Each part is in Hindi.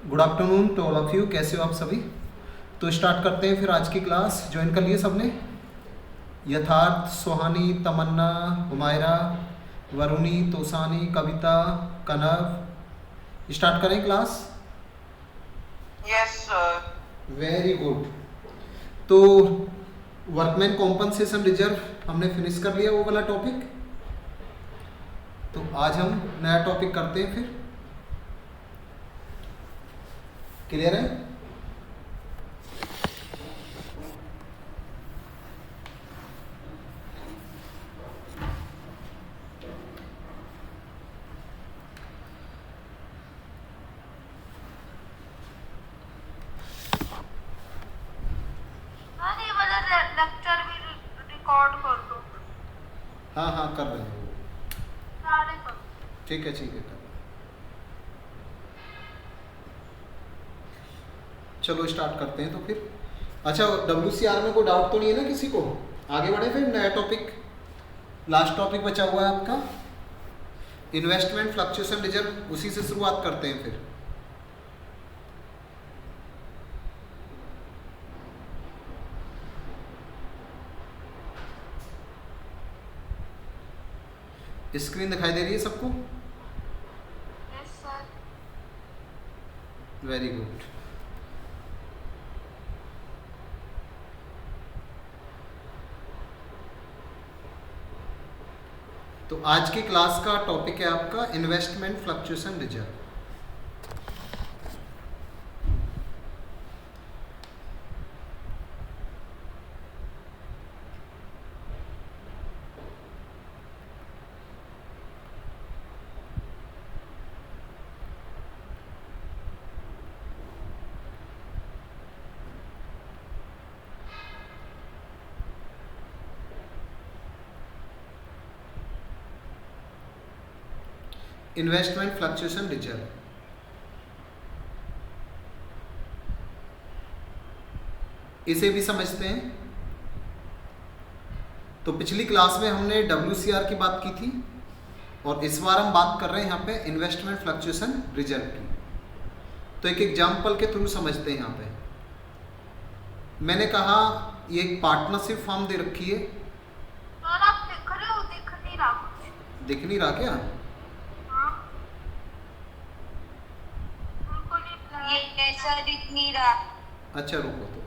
Good afternoon to all of you. कैसे हो आप सभी? तो स्टार्ट करते हैं फिर आज की क्लास। ज्वाइन कर लिए सबने? यथार्थ, सोहानी, तमन्ना, हुमायरा, वरुणी, तोसानी, कविता, कनव। स्टार्ट करें class? Yes sir. Very good. तो वर्कमैन कॉम्पनसेशन रिजर्व हमने फिनिश कर लिया वो वाला टॉपिक। तो आज हम नया टॉपिक करते हैं फिर। क्लियर है? ये वाला लेक्चर भी रिकॉर्ड कर दो। हाँ हाँ कर रहे हैं वो। सारे कर। ठीक है कर रहे हैं। चलो स्टार्ट करते हैं तो फिर। अच्छा, WCR में कोई डाउट तो नहीं है ना किसी को? आगे बढ़े फिर नया टॉपिक। लास्ट टॉपिक बचा हुआ है आपका इन्वेस्टमेंट फ्लक्चुएशन रिजर्व, उसी से शुरुआत करते हैं फिर। स्क्रीन दिखाई दे रही है सबको? Yes sir. Very good. तो आज की क्लास का टॉपिक है आपका investment fluctuation reserve. Investment fluctuation reserve इसे भी समझते हैं। तो पिछली क्लास में हमने WCR की बात की थी और इस बार हम बात कर रहे हैं यहाँ पे इन्वेस्टमेंट फ्लक्चुएशन रिजर्व की। तो एक एग्जाम्पल के थ्रू समझते हैं। यहाँ पे मैंने कहा ये एक पार्टनरशिप फॉर्म दे रखी है। सर आप दिख रहे हो? दिख नहीं रहा कुछ। दिख नहीं रहा क्या? हाँ बिल्कुल नहीं। ये कैसा दिख नहीं रहा? अच्छा रुको तो।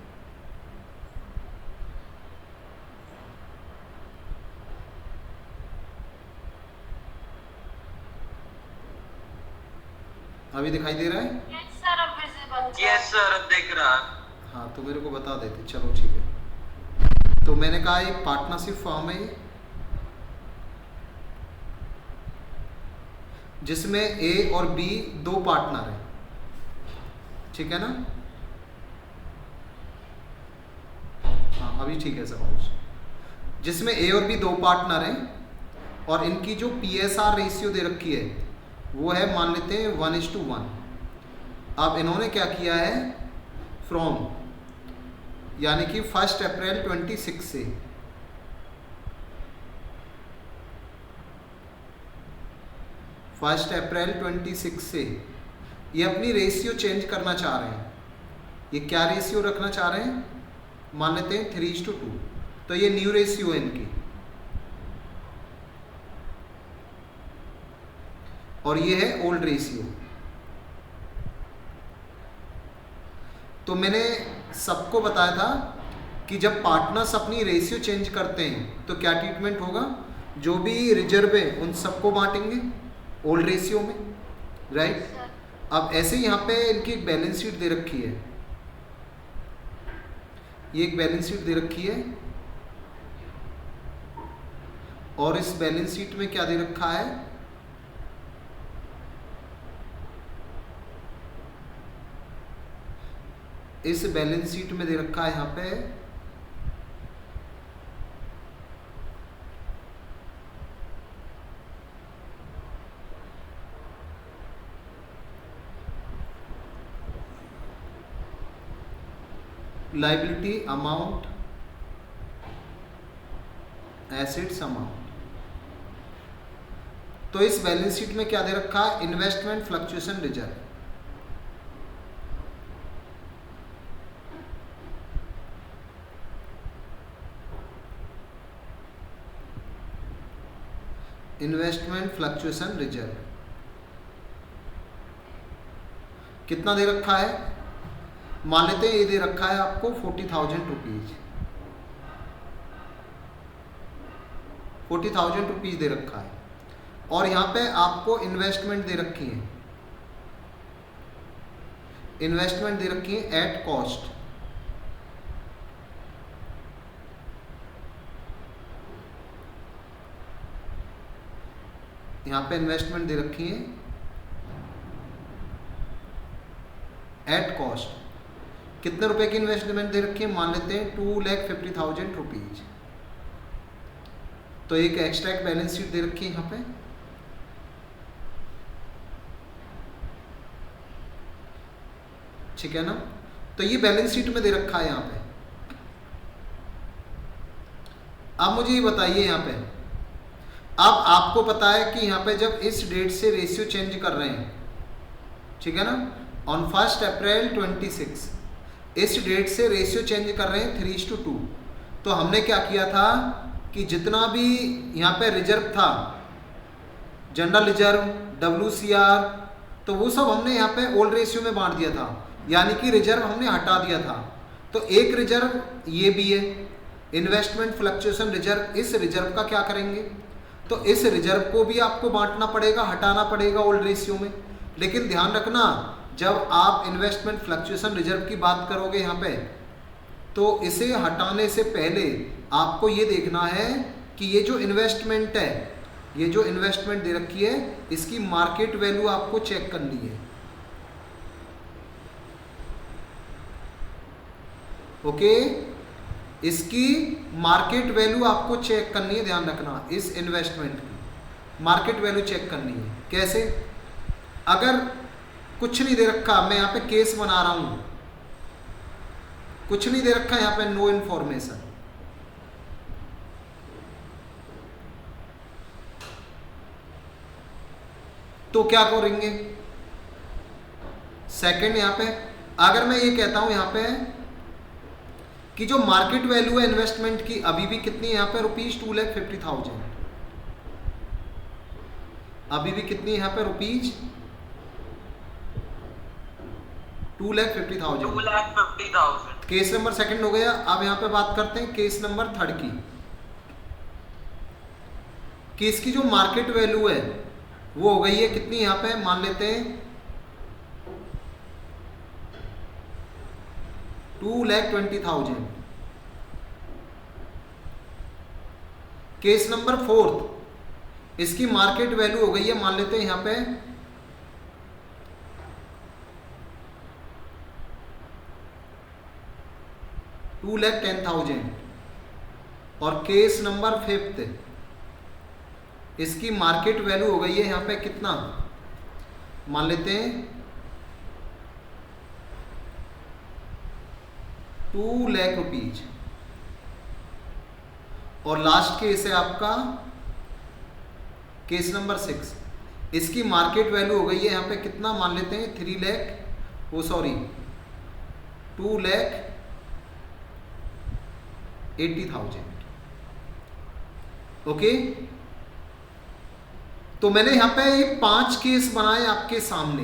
अभी दिखाई दे रहा है? यस सर अब विजिबल। यस सर अब दिख रहा। हाँ तो मेरे को बता देते। चलो ठीक है। तो मैंने कहा एक पार्टनरशिप फॉर्म है ये, जिसमें A और B दो पार्टनर हैं। ठीक है ना? हाँ अभी ठीक है सब कुछ। जिसमें A और B दो पार्टनर हैं और इनकी जो PSR रेशियो दे रखी है वो है, मान लेते हैं 1:1। अब इन्होंने क्या किया है, फ्रॉम यानी कि 1 अप्रैल 26 से 1 अप्रैल 26 से ये अपनी रेशियो चेंज करना चाह रहे हैं। ये क्या रेशियो रखना चाह रहे हैं? मान लेते हैं 3:2। तो ये न्यू रेशियो है इनकी और ये है ओल्ड रेशियो। तो मैंने सबको बताया था कि जब पार्टनर्स अपनी रेशियो चेंज करते हैं तो क्या ट्रीटमेंट होगा। जो भी रिजर्व है उन सबको बांटेंगे ओल्ड रेशियो में, राइट? अब ऐसे यहाँ पे इनकी एक बैलेंस शीट दे रखी है। ये एक बैलेंस शीट दे रखी है और इस बैलेंस शीट में क्या दे रखा है, इस बैलेंस शीट में दे रखा है यहाँ पे लायबिलिटी अमाउंट, एसेट्स अमाउंट। तो इस बैलेंस शीट में क्या दे रखा है, investment fluctuation reserve. Investment fluctuation reserve कितना दे रखा है, मान लेते हैं ये दे रखा है आपको 40,000 रुपीज, 40,000 रुपीज दे रखा है, और यहाँ पे आपको इन्वेस्टमेंट दे रखी है, इन्वेस्टमेंट दे रखी है एट कॉस्ट। यहाँ पे इन्वेस्टमेंट दे रखी है एट कॉस्ट। कितने रुपए की इन्वेस्टमेंट दे रखी है, मान लेते हैं 2,50,000 रुपीज। तो एक एक्स्ट्रा एक बैलेंस शीट दे रखी है यहाँ पे, ठीक है ना। तो ये बैलेंस शीट में दे रखा है यहाँ पे। अब मुझे ये बताइए यहाँ पे, अब आपको पता है कि यहाँ पे जब इस डेट से रेशियो चेंज कर रहे हैं, ठीक है ना, ऑन 1 अप्रैल 26 इस डेट से रेशियो चेंज कर रहे हैं 3:2। तो हमने क्या किया था कि जितना भी यहाँ पे रिजर्व था, जनरल रिजर्व, WCR, तो वो सब हमने यहाँ पे ओल्ड रेशियो में बांट दिया था, यानी कि रिजर्व हमने हटा दिया था। तो एक रिजर्व ये भी है, इन्वेस्टमेंट फ्लक्चुएशन रिजर्व। इस रिजर्व का क्या करेंगे, तो इस रिजर्व को भी आपको बांटना पड़ेगा, हटाना पड़ेगा ओल्ड रेशियो में। लेकिन ध्यान रखना, जब आप इन्वेस्टमेंट फ्लक्चुएशन रिजर्व की बात करोगे यहाँ पे, तो इसे हटाने से पहले आपको ये देखना है कि ये जो इन्वेस्टमेंट है, ये जो इन्वेस्टमेंट दे रखी है, इसकी मार्केट वैल्यू आपको चेक करनी है। ओके, इसकी मार्केट वैल्यू आपको चेक करनी है, ध्यान रखना, इस इन्वेस्टमेंट की मार्केट वैल्यू चेक करनी है। कैसे, अगर कुछ नहीं दे रखा, मैं यहाँ पे केस बना रहा हूं, कुछ नहीं दे रखा यहाँ पे, नो इन्फॉर्मेशन, तो क्या करेंगे, सेकंड यहाँ पे अगर मैं ये कहता हूं यहाँ पे कि जो मार्केट वैल्यू है इन्वेस्टमेंट की अभी भी कितनी है यहाँ पे, ₹2,50,000, अभी भी कितनी है यहाँ पे, ₹2,50,000। केस नंबर सेकंड हो गया। अब यहाँ पे बात करते हैं केस नंबर थर्ड की। केस की जो मार्केट वैल्यू है वो हो गई है कितनी, यहाँ पे मान लेते हैं 2,20,000। केस नंबर फोर्थ, इसकी मार्केट वैल्यू हो गई है, मान लेते हैं यहाँ पे 2,10,000। और केस नंबर फिफ्थ, इसकी मार्केट वैल्यू हो गई है यहाँ पे कितना, मान लेते हैं 2 लाख रुपीज। और लास्ट केस है आपका केस नंबर 6, इसकी मार्केट वैल्यू हो गई है यहाँ पे कितना, मान लेते हैं 2,80,000। ओके, तो मैंने यहाँ पे ये 5 केस बनाए आपके सामने।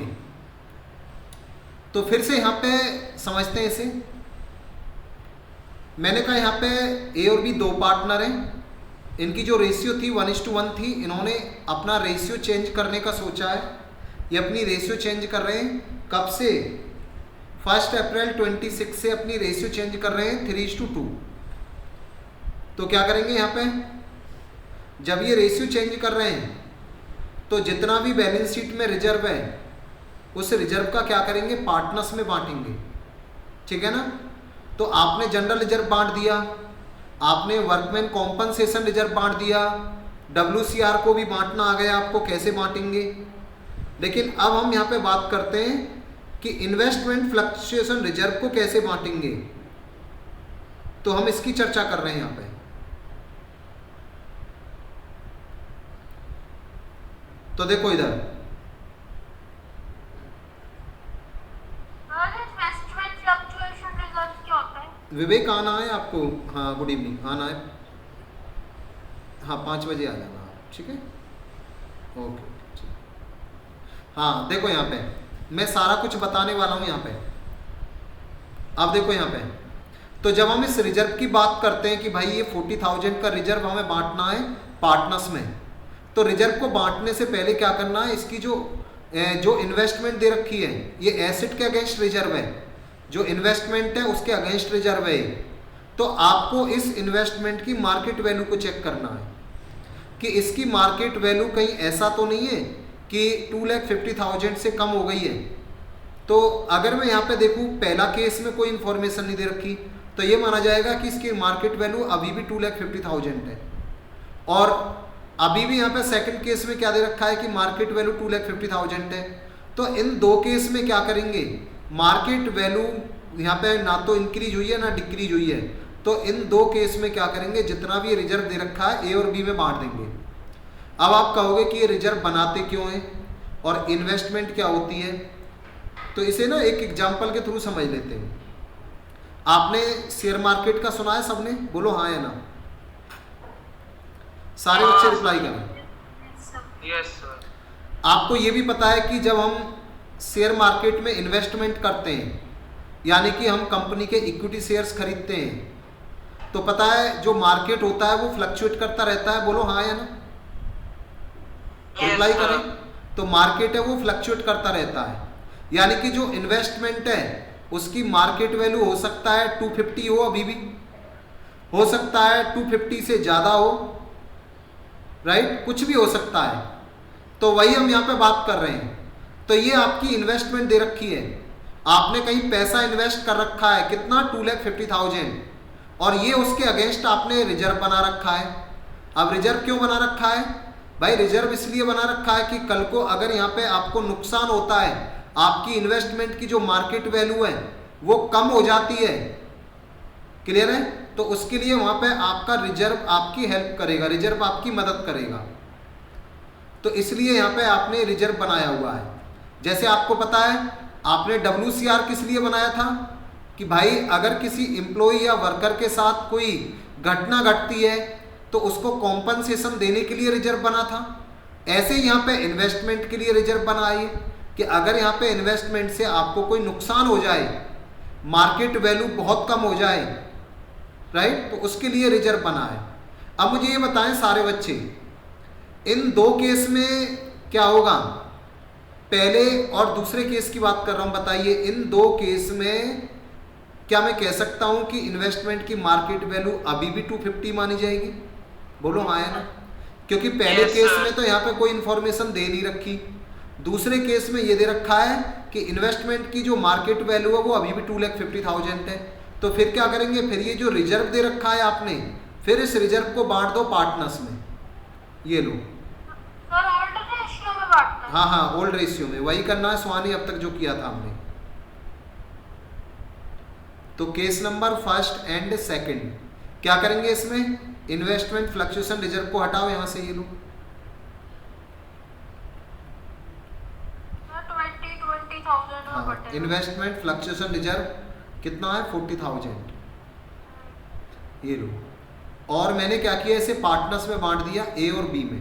तो फिर से यहाँ पे समझते हैं इसे। मैंने कहा यहाँ पे ए और बी 2 पार्टनर हैं, इनकी जो रेशियो थी 1:1 थी, इन्होंने अपना रेशियो चेंज करने का सोचा है। ये अपनी रेशियो चेंज कर रहे हैं, कब से, 1 अप्रैल 26 से अपनी रेशियो चेंज कर रहे हैं 3:2। तो क्या करेंगे यहाँ पे, जब ये रेशियो चेंज कर रहे हैं तो जितना भी बैलेंस शीट में रिजर्व है उस रिजर्व का क्या करेंगे, पार्टनर्स में बांटेंगे, ठीक है ना। तो आपने जनरल रिजर्व बांट दिया, आपने वर्कमैन कॉम्पनसेशन रिजर्व बांट दिया, WCR को भी बांटना आ गया आपको, कैसे बांटेंगे। लेकिन अब हम यहाँ पे बात करते हैं कि इन्वेस्टमेंट फ्लक्चुएशन रिजर्व को कैसे बांटेंगे, तो हम इसकी चर्चा कर रहे हैं यहाँ पे। तो देखो इधर, इन्वेस्टमेंट फ्लक्चुएशन रिजर्व क्या होता है? विवेक आना है आपको, हाँ गुड इवनिंग, आना है, हाँ 5 बजे आ जाना आप, ठीक है। ओके। हाँ देखो यहाँ पे मैं सारा कुछ बताने वाला हूँ यहाँ पे। अब देखो यहाँ पे, तो जब हम इस रिजर्व की बात करते हैं कि भाई ये 40,000 का रिजर्व हमें बांटना है पार्टनर्स में, तो रिजर्व को बांटने से पहले क्या करना है, इसकी जो इन्वेस्टमेंट दे रखी है ये एसेट के अगेंस्ट रिजर्व है, जो इन्वेस्टमेंट है उसके अगेंस्ट रिजर्व है, तो आपको इस इन्वेस्टमेंट की मार्केट वैल्यू को चेक करना है कि इसकी मार्केट वैल्यू कहीं ऐसा तो नहीं है कि 2,50,000 से कम हो गई है। तो अगर मैं यहाँ पे देखूँ पहला केस में कोई इन्फॉर्मेशन नहीं दे रखी तो ये माना जाएगा कि इसकी मार्केट वैल्यू अभी भी 2,50,000 है, और अभी भी यहाँ पे सेकंड केस में क्या दे रखा है कि मार्केट वैल्यू 2,50,000 है। तो इन दो केस में क्या करेंगे, मार्केट वैल्यू यहाँ पे ना तो इंक्रीज हुई है ना डिक्रीज हुई है, तो इन दो केस में क्या करेंगे, जितना भी रिजर्व दे रखा है ए और बी में बांट देंगे। अब आप कहोगे कि ये रिजर्व बनाते क्यों हैं और इन्वेस्टमेंट क्या होती है, तो इसे ना एक एग्जांपल के थ्रू समझ लेते हैं। आपने शेयर मार्केट का सुना है सबने, बोलो हाँ या ना, सारे बच्चे रिप्लाई करें। Yes sir. आपको ये भी पता है कि जब हम शेयर मार्केट में इन्वेस्टमेंट करते हैं, यानी कि हम कंपनी के इक्विटी शेयर्स खरीदते हैं, तो पता है जो मार्केट होता है वो फ्लक्चुएट करता रहता है, बोलो हाँ या ना, रिप्लाई करें। तो मार्केट है वो फ्लक्चुएट करता रहता है, यानी कि जो इन्वेस्टमेंट है उसकी मार्केट वैल्यू हो सकता है 250 हो, अभी भी हो सकता है 250 से ज़्यादा हो, राइट, कुछ भी हो सकता है। तो वही हम यहाँ पे बात कर रहे हैं। तो ये आपकी इन्वेस्टमेंट दे रखी है, आपने कहीं पैसा इन्वेस्ट कर रखा है, कितना 2,50,000, और ये उसके अगेंस्ट आपने रिजर्व बना रखा है। अब रिजर्व क्यों बना रखा है भाई, रिजर्व इसलिए बना रखा है कि कल को अगर यहाँ पे आपको नुकसान होता है, आपकी इन्वेस्टमेंट की जो मार्केट वैल्यू है वो कम हो जाती है, क्लियर है, तो उसके लिए वहाँ पे आपका रिजर्व आपकी हेल्प करेगा, रिजर्व आपकी मदद करेगा। तो इसलिए यहाँ पे आपने रिजर्व बनाया हुआ है। जैसे आपको पता है आपने WCR किस लिए बनाया था कि भाई अगर किसी एम्प्लॉय या वर्कर के साथ कोई घटना घटती है तो उसको कॉम्पनसेशन देने के लिए रिजर्व बना था। ऐसे ही यहाँ पे इन्वेस्टमेंट के लिए रिजर्व बनाइए कि अगर यहाँ पे इन्वेस्टमेंट से आपको कोई नुकसान हो जाए, मार्केट वैल्यू बहुत कम हो जाए, राइट, तो उसके लिए रिजर्व बना है। अब मुझे ये बताएं सारे बच्चे, इन दो केस में क्या होगा, पहले और दूसरे केस की बात कर रहा हूं, बताइए इन दो केस में क्या मैं कह सकता हूं कि इन्वेस्टमेंट की मार्केट वैल्यू अभी भी 250 मानी जाएगी, बोलो हाँ है ना, क्योंकि पहले केस में तो यहाँ पे कोई इन्फॉर्मेशन दे नहीं रखी, दूसरे केस में ये दे रखा है कि इन्वेस्टमेंट की जो मार्केट वैल्यू है वो अभी भी 2,50,000 है। तो फिर क्या करेंगे, फिर ये जो रिजर्व दे रखा है आपने, फिर इस रिजर्व को बांट दो पार्टनर्स में, ये लो। सर ओल्ड रेशियो में बांटना है। हाँ हाँ ओल्ड रेशियो में, वही करना है सुहानी, अब तक जो किया था हमने। तो case number first and second क्या करेंगे, इसमें इन्वेस्टमेंट फ्लक्चुएशन रिजर्व को हटाओ यहां से, ये लो 20,000 हाँ, बटे इन्वेस्टमेंट फ्लक्चुएशन रिजर्व कितना है 40,000, ये लो। और मैंने क्या किया, इसे पार्टनर्स में बांट दिया, ए और बी में,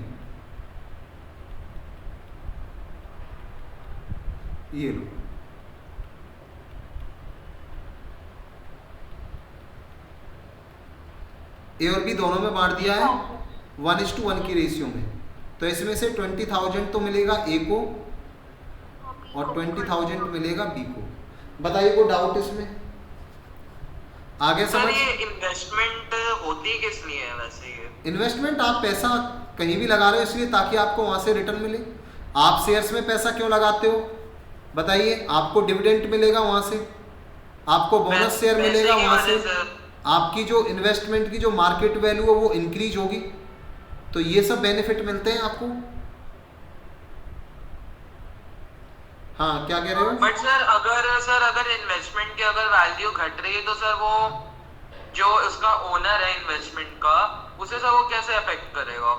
ये लो। ए और बी दोनों में बांट दिया है 1:1 की रेशियो में। तो इसमें से 20,000 तो मिलेगा ए को और 20,000 मिलेगा बी को। बताइए कोई डाउट इसमें, आगे सर समझ। ये इन्वेस्टमेंट होती किस लिए है वैसे ये? इन्वेस्टमेंट आप पैसा कहीं भी लगा रहे हो इसलिए ताकि आपको वहां से रिटर्न मिले। आप शेयर्स में पैसा क्यों लगाते हो बताइए, आपको डिविडेंड मिलेगा वहां से, आपको बोनस शेयर मिलेगा वहां से, आपकी जो इन्वेस्टमेंट की जो मार्केट वैल्यू है वो इंक्रीज होगी, तो ये सब बेनिफिट मिलते हैं आपको। हाँ क्या कह रहे हो? बट सर अगर इन्वेस्टमेंट की अगर वैल्यू घट रही है तो सर वो जो उसका ओनर है इन्वेस्टमेंट का, उसे सर वो कैसे अफेक्ट करेगा?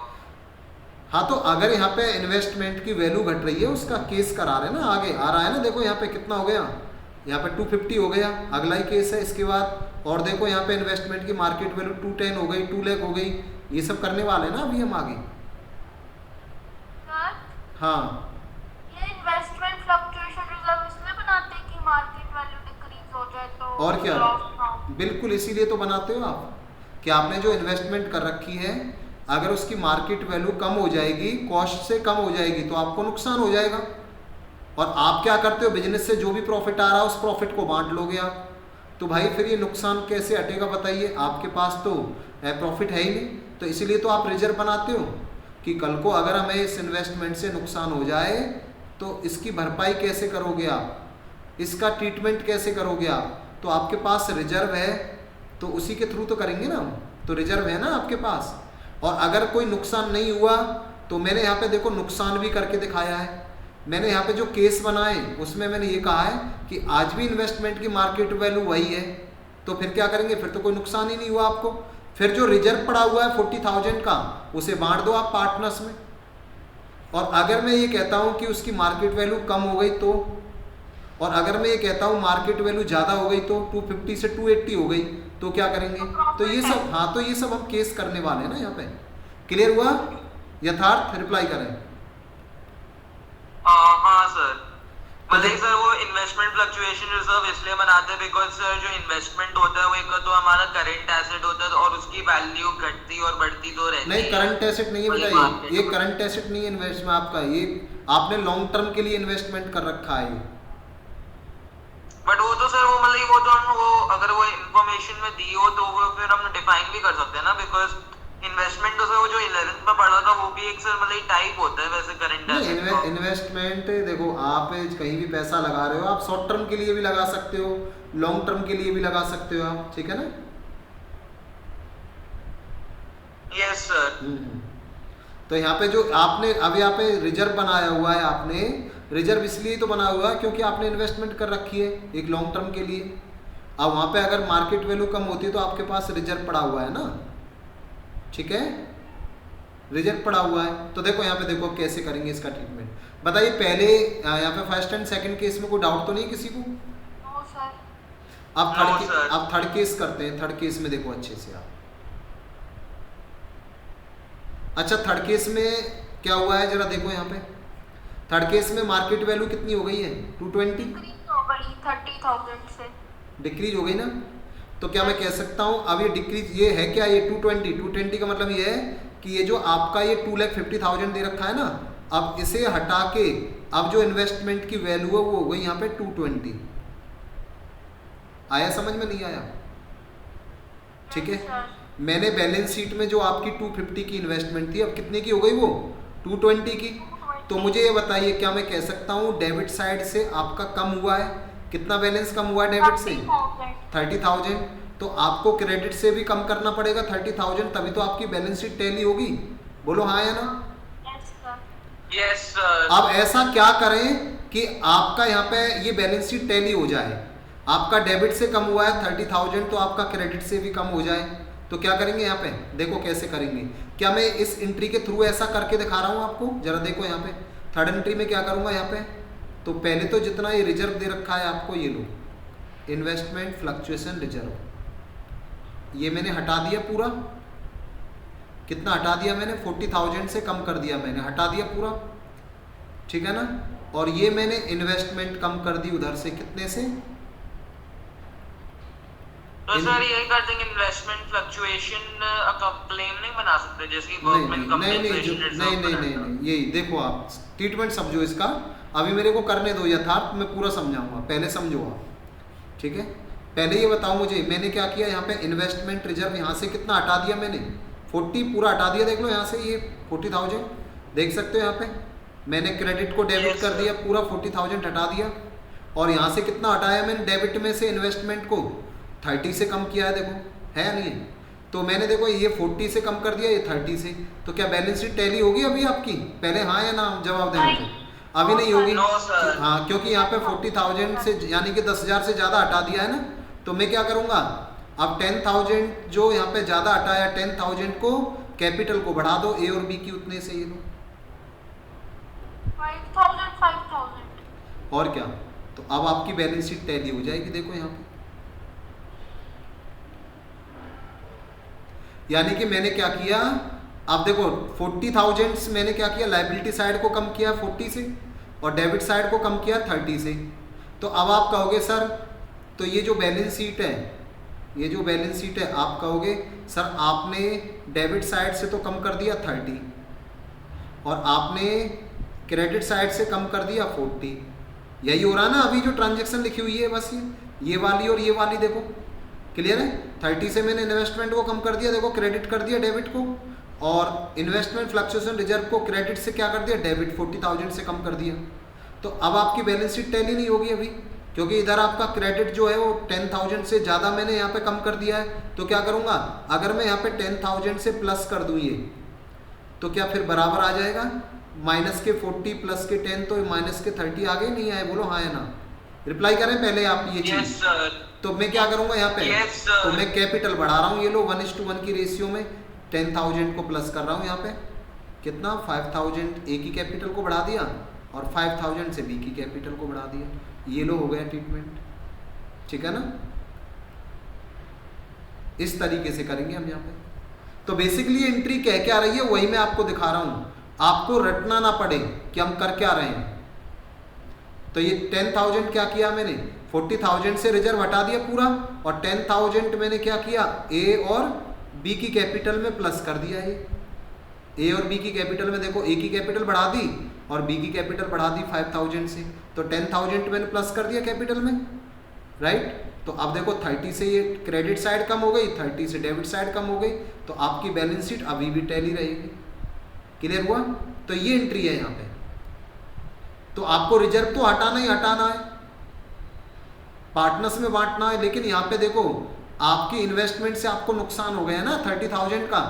हाँ तो अगर यहाँ पे इन्वेस्टमेंट की वैल्यू घट रही है, उसका केस करा रहे हैं ना, आगे आ रहा है ना, देखो यहाँ पे कितना हो गया, यहाँ पे 250 हो गया, अगला ही केस है इसके बाद। और देखो यहाँ पे इन्वेस्टमेंट की मार्केट वैल्यू 210 हो गई, 2 लाख हो गई, ये सब करने वाले हैं ना अभी हम आगे। सर हाँ ये इन्वेस्टमेंट फ्लक्चुएशन रिजर्व इसलिए बनाते हैं कि मार्केट वैल्यू डिक्रीज हो जाए तो और क्या, लॉस ना हो। बिल्कुल इसीलिए तो बनाते हो आप कि आपने जो इन्वेस्टमेंट कर रखी है अगर उसकी मार्केट वैल्यू कम हो जाएगी, कॉस्ट से कम हो जाएगी तो आपको नुकसान हो जाएगा। और आप क्या करते हो, बिजनेस से जो भी प्रॉफिट आ रहा है उस प्रॉफिट को बांट लोगे आप। तो भाई फिर ये नुकसान कैसे हटेगा बताइए, आपके पास तो प्रॉफिट है ही नहीं। तो इसीलिए तो आप रिजर्व बनाते हो कि कल को अगर हमें इस इन्वेस्टमेंट से नुकसान हो जाए तो इसकी भरपाई कैसे करोगे आप, इसका ट्रीटमेंट कैसे करोगे आप। तो आपके पास रिजर्व है तो उसी के थ्रू तो करेंगे ना हम, तो रिजर्व है ना आपके पास। और अगर कोई नुकसान नहीं हुआ तो मैंने यहाँ पे देखो नुकसान भी करके दिखाया है। मैंने यहाँ पे जो केस बनाए उसमें मैंने ये कहा है कि आज भी इन्वेस्टमेंट की मार्केट वैल्यू वही है, तो फिर क्या करेंगे, फिर तो कोई नुकसान ही नहीं हुआ आपको। फिर जो रिजर्व पड़ा हुआ है 40,000 का उसे बांट दो आप पार्टनर्स में। और अगर मैं ये कहता हूँ कि उसकी मार्केट वैल्यू कम हो गई तो, और अगर मैं ये कहता हूँ मार्केट वैल्यू ज़्यादा हो गई तो 250 से 280 हो गई तो क्या करेंगे। तो ये सब, हाँ तो ये सब हम केस करने वाले हैं ना यहाँ पे। क्लियर हुआ, यथार्थ रिप्लाई करें। हाँ सर, मतलब सर वो इन्वेस्टमेंट फ्लक्चुएशन रिजर्व इसलिए बनाते हैं बिकॉज सर जो इन्वेस्टमेंट होता है वो एक तो हमारा करंट एसेट होता है और उसकी वैल्यू घटती और बढ़ती तो रहती है। नहीं करंट एसेट नहीं है बेटा, ये करंट एसेट नहीं है इन्वेस्टमेंट आपका, ये आपने लॉन्ग टर्म के लिए इन्वेस्टमेंट कर रखा है। बट वो तो सर वो मतलब वो तो हम वो अगर वो इन्फॉर्मेशन में दी हो तो वो फिर हम डिफाइन भी कर सकते हैं ना, बिकॉज इन्वेस्टमेंट तो सर वो जो 11th में पढ़ा था वो भी एक सर मतलब टाइप होता है वैसे करंट एसेट। इन्वेस्टमेंट देखो आप कहीं भी पैसा लगा रहे हो, आप शॉर्ट टर्म के लिए भी लगा सकते हो, लॉन्ग टर्म के लिए भी लगा सकते हो आप, ठीक है ना। Yes sir. तो यहाँ पे जो आपने अब यहाँ पे रिजर्व बनाया हुआ है, आपने रिजर्व इसलिए तो बनाया हुआ है क्योंकि आपने इन्वेस्टमेंट कर रखी है एक लॉन्ग टर्म के लिए। अब वहाँ पे अगर मार्केट वैल्यू कम होती है तो आपके पास रिजर्व पड़ा हुआ है ना, ठीक है, रिजर्व पड़ा हुआ है। तो देखो यहाँ पे देखो कैसे करेंगे इसका ट्रीटमेंट, बताइए। पहले यहाँ पे फर्स्ट एंड सेकंड केस में कोई डाउट तो नहीं किसी को। No sir. आप थर्ड केस करते हैं। थर्ड केस में देखो अच्छे से आप, अच्छा थर्ड केस में क्या हुआ है जरा देखो यहाँ पे। थर्ड केस में मार्केट वैल्यू कितनी हो गई है, 220 डिक्रीज हो गई 30,000 से, डिक्रीज हो गई ना। तो क्या मैं कह सकता हूँ अब ये डिक्रीज ये है क्या, ये 220 का मतलब ये है कि ये जो आपका ये 2,50,000 दे रखा है ना, अब इसे हटा के अब जो इन्वेस्टमेंट की वैल्यू है वो हो गई यहाँ पे 220। आया समझ में, नहीं आया, ठीक है। मैंने बैलेंस शीट में जो आपकी 250 की इन्वेस्टमेंट थी अब कितने की हो गई वो 220 की। तो मुझे ये बताइए क्या मैं कह सकता हूँ डेबिट साइड से आपका कम हुआ है, कितना बैलेंस कम हुआ है डेबिट से 30,000। तो आपको क्रेडिट से भी कम करना पड़ेगा 30,000, तभी तो आपकी बैलेंस शीट टैली होगी। बोलो हाँ या ना। Yes sir. अब ऐसा क्या करें कि आपका यहाँ पे ये बैलेंस शीट टैली हो जाए, आपका डेबिट से कम हुआ है 30,000 तो आपका क्रेडिट से भी कम हो जाए। तो क्या करेंगे यहाँ पे देखो कैसे करेंगे। क्या मैं इस एंट्री के थ्रू ऐसा करके दिखा रहा हूँ आपको, जरा देखो यहाँ पे थर्ड एंट्री में क्या करूँगा यहाँ पे। तो पहले तो जितना ये रिजर्व दे रखा है आपको, ये लो इन्वेस्टमेंट फ्लक्चुएशन रिजर्व, ये मैंने हटा दिया पूरा। कितना हटा दिया मैंने, 40,000 से कम कर दिया मैंने, हटा दिया पूरा, ठीक है ना। और ये मैंने इन्वेस्टमेंट कम कर दी उधर से, कितने से। तो सर यही कर देंगे इन्वेस्टमेंट फ्लक्चुएशन क्लेम नहीं बना सकते जैसे गवर्नमेंट कंपनसेशन रिजर्व। नहीं, यही देखो आप ट्रीटमेंट समझो इसका। अभी मेरे को करने दो यथार्थ, मैं पूरा समझाऊंगा, पहले समझो आप, ठीक है। पहले ये बताओ मुझे मैंने क्या किया यहाँ पे, इन्वेस्टमेंट रिजर्व यहाँ से कितना हटा दिया मैंने, 40 पूरा हटा दिया। देख लो यहाँ से ये 40,000 देख सकते हो यहाँ पे, मैंने क्रेडिट को डेबिट कर दिया, पूरा 40,000 हटा दिया। और यहाँ से कितना हटाया मैंने डेबिट में से, इन्वेस्टमेंट को 30 से कम किया है, देखो है या नहीं है। तो मैंने देखो ये 40 से कम कर दिया, ये 30 से। तो क्या बैलेंस शीट टैली होगी अभी आपकी, पहले हाँ या ना जवाब देने पे। अभी नहीं होगी, हाँ क्योंकि यहाँ पे 40,000 से यानी कि 10,000 से ज़्यादा हटा दिया है ना। तो मैं क्या करूँगा, अब 10,000 जो यहाँ पे ज़्यादा हटाया 10,000 को कैपिटल को बढ़ा दो, ए और बी की उतने से, ये लो 5,000 और क्या। तो अब आपकी बैलेंस शीट टैली हो जाएगी, देखो यहाँ पे। यानी कि मैंने क्या किया, अब देखो 40,000 मैंने क्या किया, लाइबिलिटी साइड को कम किया 40 से और डेबिट साइड को कम किया 30 से। तो अब आप कहोगे सर तो ये जो बैलेंस शीट है, ये जो बैलेंस शीट है, आप कहोगे सर आपने डेबिट साइड से तो कम कर दिया 30 और आपने क्रेडिट साइड से कम कर दिया 40। यही हो रहा है ना अभी जो ट्रांजेक्शन लिखी हुई है, बस ये वाली और ये वाली देखो क्लियर है। 30 से मैंने इन्वेस्टमेंट को कम कर दिया, देखो क्रेडिट कर दिया डेबिट को, और इन्वेस्टमेंट फ्लक्चुएशन रिजर्व को क्रेडिट से क्या कर दिया, डेबिट 40,000 से कम कर दिया। तो अब आपकी बैलेंस शीट टैली नहीं होगी अभी, क्योंकि इधर आपका क्रेडिट जो है वो 10,000 से ज़्यादा मैंने यहाँ पे कम कर दिया है। तो क्या करूँगा, अगर मैं यहाँ पे 10,000 से प्लस कर दूँ ये, तो क्या फिर बराबर आ जाएगा, माइनस के 40 प्लस के 10, तो माइनस के 30 आगे नहीं आए, बोलो हाँ या ना, रिप्लाई करें पहले आप ये चीज़। तो मैं क्या करूँगा यहाँ पे, तो मैं कैपिटल बढ़ा रहा हूँ, ये लो 1:1 की रेशियो में 10,000 को प्लस कर रहा हूँ यहाँ पे, कितना 5,000 ए की कैपिटल को बढ़ा दिया और 5,000 से बी की कैपिटल को बढ़ा दिया, ये लो हो गया ट्रीटमेंट, ठीक है ना। इस तरीके से करेंगे हम यहाँ पे। तो बेसिकली एंट्री कह क्या रही है वही मैं आपको दिखा रहा हूँ, आपको रटना ना पड़े कि हम कर क्या रहे हैं। तो ये 10,000 क्या किया मैंने, 40,000 से रिजर्व हटा दिया पूरा, और 10,000 मैंने क्या किया, ए और बी की कैपिटल में प्लस कर दिया। ये ए और बी की कैपिटल में देखो, ए की कैपिटल बढ़ा दी और बी की कैपिटल बढ़ा दी 5,000 से, तो 10,000 मैंने प्लस कर दिया कैपिटल में, राइट। तो अब देखो 30 से ये क्रेडिट साइड कम हो गई, 30 से डेबिट साइड कम हो गई, तो आपकी बैलेंस शीट अभी भी टैली रहेगी। क्लियर हुआ। तो ये एंट्री है यहाँ पे। तो आपको रिजर्व तो हटाना ही हटाना है, पार्टनर्स में बांटना है, लेकिन यहाँ पे देखो आपकी इन्वेस्टमेंट से आपको नुकसान हो गया ना 30,000 का,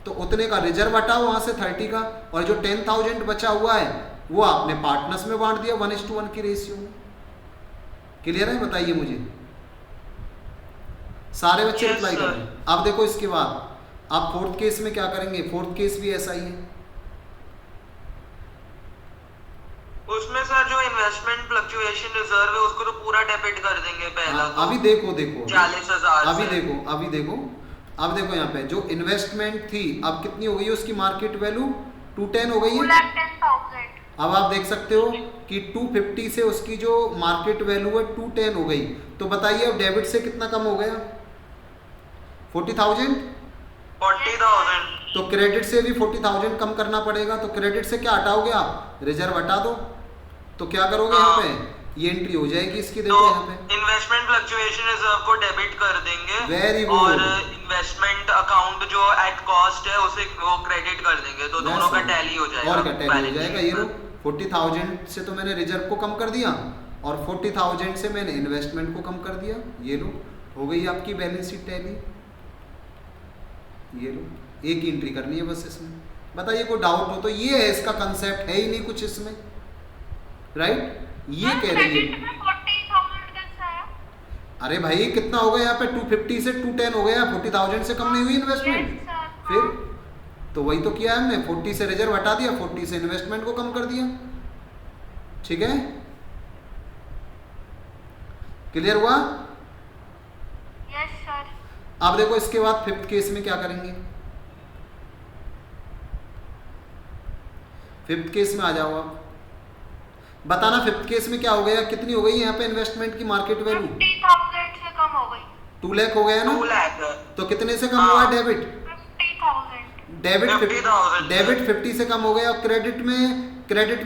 तो उतने का रिजर्व हटाओ वहां से 30 का, और जो 10,000 बचा हुआ है वो आपने पार्टनर्स में बांट दिया 1:1 की रेशियो में। क्लियर है, बताइए मुझे, सारे बच्चे रिप्लाई करें। अब देखो इसके बाद आप फोर्थ केस में क्या करेंगे, फोर्थ केस भी ऐसा ही है। उसमें सर जो इन्वेस्टमेंट फ्लक्चुएशन रिजर्व है उसको तो पूरा डेबिट कर देंगे पहला। तो अभी देखो 40,000 अभी देखो अब देखो यहाँ पे जो इन्वेस्टमेंट थी अब कितनी हो गई है, उसकी मार्केट वैल्यू 210 हो गई है। 2,10,000। अब आप देख सकते हो कि 250 से उसकी जो मार्केट वैल्यू है 210 हो गई। तो बताइए अब डेबिट से कितना कम हो गया, 40,000। 40,000। तो क्रेडिट से भी 40,000 कम करना पड़ेगा। तो क्रेडिट से क्या हटाओगे आप, रिजर्व हटा दो। तो क्या करोगे यहाँ पे, ये एंट्री हो जाएगी इसकी, देखो यहाँ पे इन्वेस्टमेंट फ्लक्चुएशन रिजर्व को डेबिट कर देंगे, वेरी गुड, और इन्वेस्टमेंट अकाउंट जो एट कॉस्ट है उसे वो क्रेडिट कर देंगे, तो दोनों का टैली हो जाएगा। और क्या टैली हो जाएगा, ये लो 40,000 से तो मैंने रिजर्व को कम कर दिया और 40,000 से मैंने इन्वेस्टमेंट को कम कर दिया, ये लो हो गई आपकी बैलेंस शीट टैली। ये लो एक ही एंट्री करनी है बस इसमें। बताइए कोई डाउट हो तो, ये है इसका कंसेप्ट, है ही नहीं कुछ इसमें, राइट। ये कह रही है 40,000 कैसा है? अरे भाई कितना हो गया यहाँ पे, 250 से 210 हो गया, 40,000 से कम नहीं हुई इन्वेस्टमेंट। फिर तो वही तो किया हमने, 40 से रिजर्व हटा दिया, 40 से इन्वेस्टमेंट को कम कर दिया, ठीक है। क्लियर हुआ। Yes sir. अब देखो इसके बाद फिफ्थ केस में क्या करेंगे, फिफ्थ केस में आ जाओ आप, बताना फिफ्थ केस में क्या हो गया, कितनी हो गई यहाँ पे इन्वेस्टमेंट की मार्केट वैल्यू, 50,000 से कम हो गई, 2 लाख हो गया ना। 2 लाख। तो कितने से कम हुआ डेबिट, 50,000। डेबिट 50 से कम हो गया। और क्रेडिट में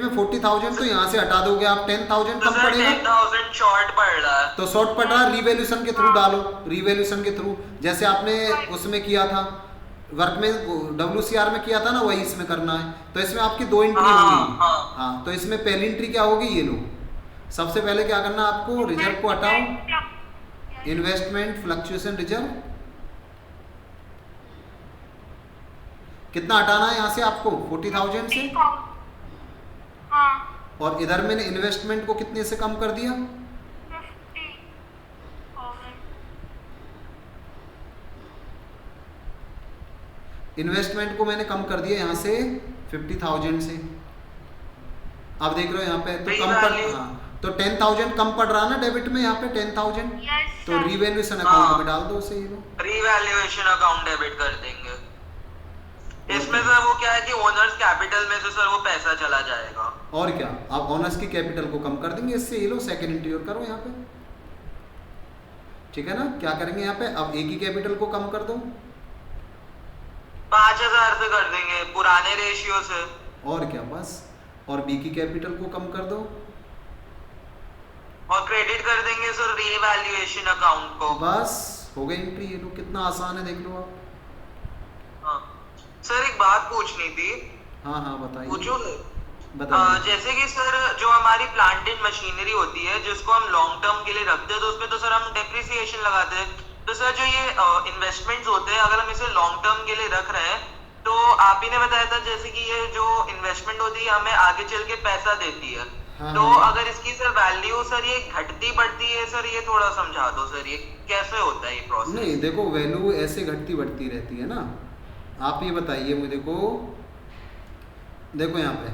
40,000 तो यहाँ से हटा दोगे आप, 10,000 कम पड़ेगा, 10,000 शॉर्ट पड़ रहा है। तो शॉर्ट पड़ रहा है, रिवैल्यूएशन के थ्रू डालो, रिवैल्यूएशन के थ्रू, जैसे आपने उसमें किया था वर्क में, WCR में किया था ना, वही इसमें करना है। तो इसमें आपकी 2 एंट्री होगी। हाँ, तो इसमें पहली एंट्री क्या होगी, ये लो सबसे पहले क्या करना आपको, रिजर्व को हटाओ, इन्वेस्टमेंट फ्लक्चुएशन रिजर्व कितना हटाना है यहाँ से आपको, 40,000 से, हाँ। और इधर मैंने इन्वेस्टमेंट को कितने से कम कर दिया, 50,000। इन्वेस्टमेंट को मैंने कम कर दिया यहाँ से 50,000 से। अब देख रहे हो यहाँ पे तो कम पड़, हाँ तो 10,000 कम पड़ रहा ना डेबिट में, यहाँ पे 10,000, तो रिवैल्यूएशन अकाउंट में डाल दो उसे, ये लो रिवैल्यूएशन अकाउंट डेबिट कर देंगे। इसमें सर वो क्या है कि ओनर्स कैपिटल में से सर वो पैसा चला जाएगा। और क्या, आप ऑनर्स की कैपिटल को कम कर देंगे इससे। ये लो सेकंड इंटीरियर करो यहाँ पे, ठीक है ना। क्या करेंगे यहाँ पे, अब ए की कैपिटल को कम कर दो, 5,000 से कर देंगे पुराने रेशियो से। और क्या बस। और बी की कैपिटल को कम कर दो, और क्रेडिट कर देंगे सर रीवैल्यूएशन अकाउंट को। बस हो गई एंट्री। ये लो कितना आसान है, देख लो आप। हाँ सर एक बात पूछनी थी। हाँ हाँ बताइए। पूछो। बताइए। जैसे कि सर जो हमारी प्लांट एंड मशीनरी होती है जिसको हम लॉन्ग टर्म के लिए रखते हैं तो उसमें तो सर हम डेप्रिसिएशन लगाते हैं। तो सर जो ये इन्वेस्टमेंट्स होते हैं अगर हम इसे लॉन्ग टर्म के लिए रख रहे हैं तो आप ही ने बताया था जैसे कि ये जो इन्वेस्टमेंट होती है हमें आगे चल के पैसा देती है। हाँ, तो हाँ। अगर इसकी सर वैल्यू सर ये घटती बढ़ती है सर, ये थोड़ा समझा दो सर ये कैसे होता है ये प्रोसेस। नहीं देखो, वैल्यू ऐसे घटती बढ़ती रहती है ना। आप ये बताइए मुझे को, देखो यहाँ पे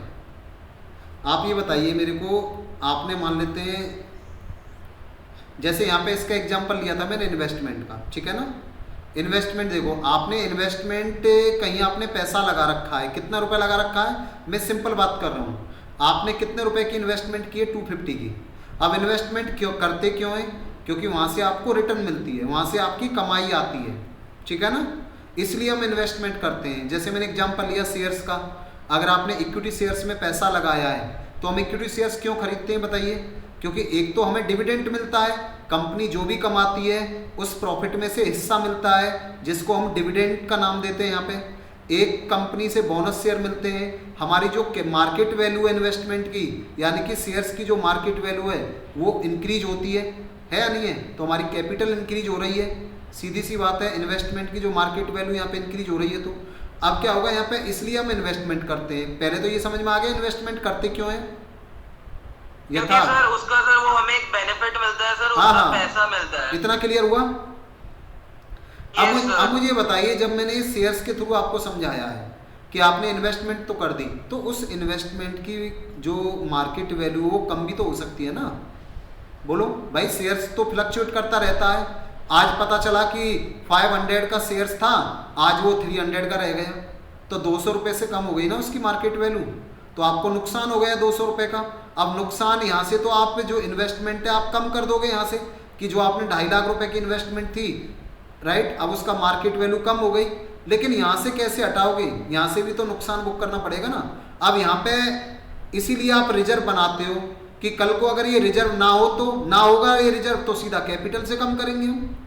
आप ये बताइए मेरे को, आपने मान लेते हैं जैसे यहाँ पे इसका एग्जांपल लिया था मैंने इन्वेस्टमेंट का, ठीक है ना। इन्वेस्टमेंट देखो, आपने इन्वेस्टमेंट कहीं आपने पैसा लगा रखा है, कितना रुपए लगा रखा है, मैं सिंपल बात कर रहा हूँ। आपने कितने रुपए की इन्वेस्टमेंट की है, 250 की। अब इन्वेस्टमेंट क्यों करते क्यों है, क्योंकि वहाँ से आपको रिटर्न मिलती है, वहाँ से आपकी कमाई आती है, ठीक है ना। इसलिए हम इन्वेस्टमेंट करते हैं। जैसे मैंने एग्जांपल लिया शेयर्स का, अगर आपने इक्विटी शेयर्स में पैसा लगाया है तो हम इक्विटी शेयर्स क्यों खरीदते हैं बताइए। क्योंकि एक तो हमें डिविडेंड मिलता है, कंपनी जो भी कमाती है उस प्रॉफिट में से हिस्सा मिलता है जिसको हम डिविडेंड का नाम देते हैं। यहाँ पे एक कंपनी से बोनस शेयर मिलते हैं। हमारी जो मार्केट वैल्यू है इन्वेस्टमेंट की, यानी कि शेयर्स की जो मार्केट वैल्यू है वो इंक्रीज होती है या नहीं है, तो हमारी कैपिटल इंक्रीज हो रही है। सीधी सी बात है, इन्वेस्टमेंट की जो मार्केट वैल्यू यहाँ पे इंक्रीज हो रही है। तो अब क्या होगा यहाँ पे, इसलिए हम इन्वेस्टमेंट करते हैं। पहले तो ये समझ में आ गया इन्वेस्टमेंट करते क्यों है। क्योंकि सर उसका सर वो हमें एक बेनिफिट मिलता है सर, हाँ, उसका हाँ। पैसा मिलता है। इतना क्लियर हुआ। Yes, sir. अब मुझे बताइए, जब मैंने इस शेयर्स के थ्रू आपको समझाया है कि आपने इन्वेस्टमेंट तो कर दी, तो उस इन्वेस्टमेंट की जो मार्केट वैल्यू वो कम भी तो हो सकती है ना। बोलो भाई, शेयर्स तो फ्लक्चुएट करता रहता है। आज पता चला कि 500 का शेयर्स था, आज वो 300 का रह गया, तो 200 रुपये से कम हो गई ना उसकी मार्केट वैल्यू, तो आपको नुकसान हो गया 200 रुपये का। अब नुकसान यहाँ से तो आप जो इन्वेस्टमेंट है आप कम कर दोगे यहाँ से, कि जो आपने 2.5 लाख रुपए की इन्वेस्टमेंट थी, राइट, अब उसका मार्केट वैल्यू कम हो गई। लेकिन यहाँ से कैसे हटाओगे, यहाँ से भी तो नुकसान बुक करना पड़ेगा ना। अब यहाँ पे इसीलिए आप रिजर्व बनाते हो कि कल को अगर ये रिजर्व ना हो तो ना होगा ये रिजर्व, तो सीधा कैपिटल से कम करेंगे हम।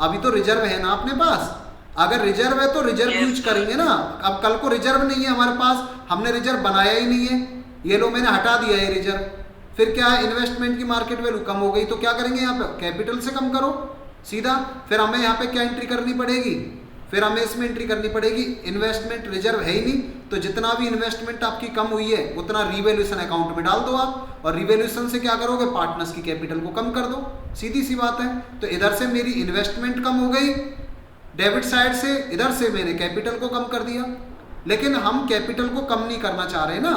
अभी तो रिजर्व है ना अपने पास, अगर रिजर्व है तो रिजर्व यूज करेंगे ना। अब कल को रिजर्व नहीं है हमारे पास, हमने रिजर्व बनाया ही नहीं है, ये लो मैंने हटा दिया ये रिजर्व, फिर क्या है, इन्वेस्टमेंट की मार्केट वैल्यू कम हो गई, तो क्या करेंगे यहाँ पे, कैपिटल से कम करो सीधा। फिर हमें यहाँ पे क्या एंट्री करनी पड़ेगी, फिर हमें इसमें एंट्री करनी पड़ेगी, इन्वेस्टमेंट रिजर्व है ही नहीं, तो जितना भी इन्वेस्टमेंट आपकी कम हुई है उतना रिवैल्यूएशन अकाउंट में डाल दो आप, और रिवैल्यूएशन से क्या करोगे, पार्टनर्स की कैपिटल को कम कर दो, सीधी सी बात है। तो इधर से मेरी इन्वेस्टमेंट कम हो गई डेबिट साइड से, इधर से मैंने कैपिटल को कम कर दिया। लेकिन हम कैपिटल को कम नहीं करना चाह रहे ना,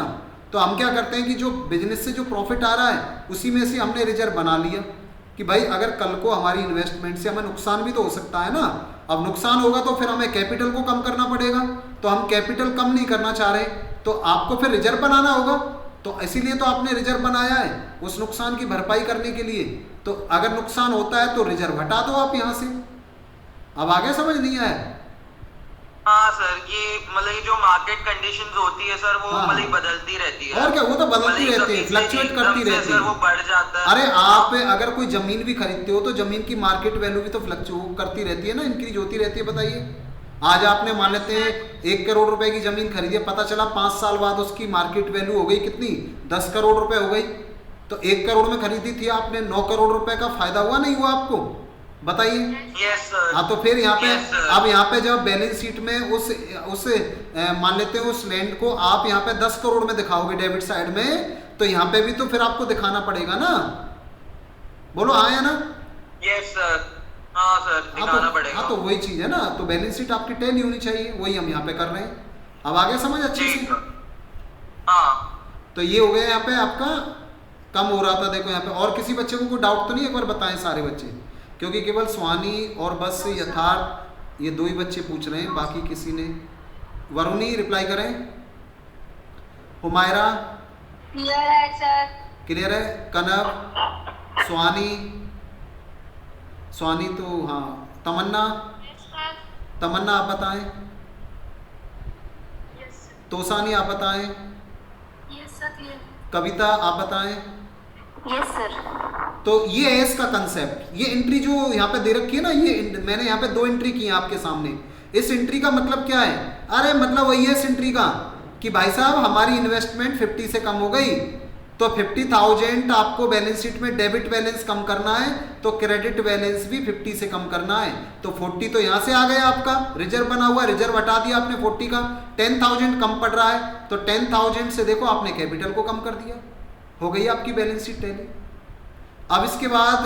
तो हम क्या करते हैं कि जो बिजनेस से जो प्रॉफिट आ रहा है उसी में से हमने रिजर्व बना लिया कि भाई अगर कल को हमारी इन्वेस्टमेंट से हमें नुकसान भी तो हो सकता है ना। अब नुकसान होगा तो फिर हमें कैपिटल को कम करना पड़ेगा, तो हम कैपिटल कम नहीं करना चाह रहे, तो आपको फिर रिजर्व बनाना होगा। तो इसीलिए तो आपने रिजर्व बनाया है उस नुकसान की भरपाई करने के लिए। तो अगर नुकसान होता है तो रिजर्व हटा दो आप यहाँ से। अब आगे समझ नहीं आया। हाँ सर, ये मतलब ये जो मार्केट कंडीशंस होती है सर वो हाँ। मतलब बदलती रहती है। और क्या, वो तो बदलती मतलब रहती है, कभी से फ्लक्चुएट एकदम करती से रहती सर है। वो बढ़ जाता है। अरे आप अगर कोई जमीन भी खरीदते हो तो जमीन की मार्केट वैल्यू भी तो फ्लक्चुएट करती रहती है ना, इंक्रीज होती रहती है। बताइए, आज आपने मान लेते हैं 1 करोड़ रुपए की जमीन खरीदी है, पता चला 5 साल बाद उसकी मार्केट वैल्यू हो गई कितनी, 10 करोड़ रुपए हो गई। तो 1 करोड़ में खरीदी थी आपने, 9 करोड़ रुपए का फायदा हुआ नहीं हुआ आपको, बताइए। Yes sir. हाँ, तो फिर यहाँ पे Yes, sir. अब यहाँ पे जब बैलेंस शीट में उस मान लेते हैं उस लैंड को आप यहाँ पे 10 करोड़ में दिखाओगे डेबिट साइड में, तो यहाँ पे भी तो फिर आपको दिखाना पड़ेगा ना। बोलो हाँ या ना। Yes sir. हाँ सर, दिखाना पड़ेगा। हाँ, तो वही चीज है ना, तो बैलेंस शीट आपकी टैली होनी चाहिए, वही हम यहाँ पे कर रहे हैं। अब आगे समझ अच्छे जी से। सर। हाँ तो ये हो गया यहाँ पे आपका कम हो रहा था। देखो यहाँ पे और किसी बच्चे को कोई डाउट तो नहीं, एक बार बताएं सारे बच्चे, क्योंकि केवल स्वानी और बस यथार्थ ये 2 ही बच्चे पूछ रहे हैं, बाकी किसी ने वरुणी रिप्लाई करें। हुमायरा क्लियर है सर। क्लियर है। कनव, स्वानी, स्वानी तो हाँ, तमन्ना, तमन्ना आप बताएं। तोसानी आप बताएं। Yes sir clear. कविता आप बताएं। Yes sir. तो ये है इसका कंसेप्ट। ये एंट्री जो यहाँ पे दे रखी है ना, ये मैंने यहाँ पे 2 एंट्री की है आपके सामने। इस एंट्री का मतलब क्या है? अरे मतलब वही है इस एंट्री का कि भाई साहब हमारी इन्वेस्टमेंट 50 से कम हो गई, तो 50,000 आपको बैलेंस शीट में डेबिट बैलेंस कम करना है, तो क्रेडिट बैलेंस भी 50 से कम करना है। तो 40 तो यहाँ से आ गया आपका, रिजर्व बना हुआ, रिजर्व हटा दिया आपने 40 का, 10,000 कम पड़ रहा है, तो 10,000 से देखो आपने कैपिटल को कम कर दिया, हो गई आपकी बैलेंस शीट टैली। अब इसके बाद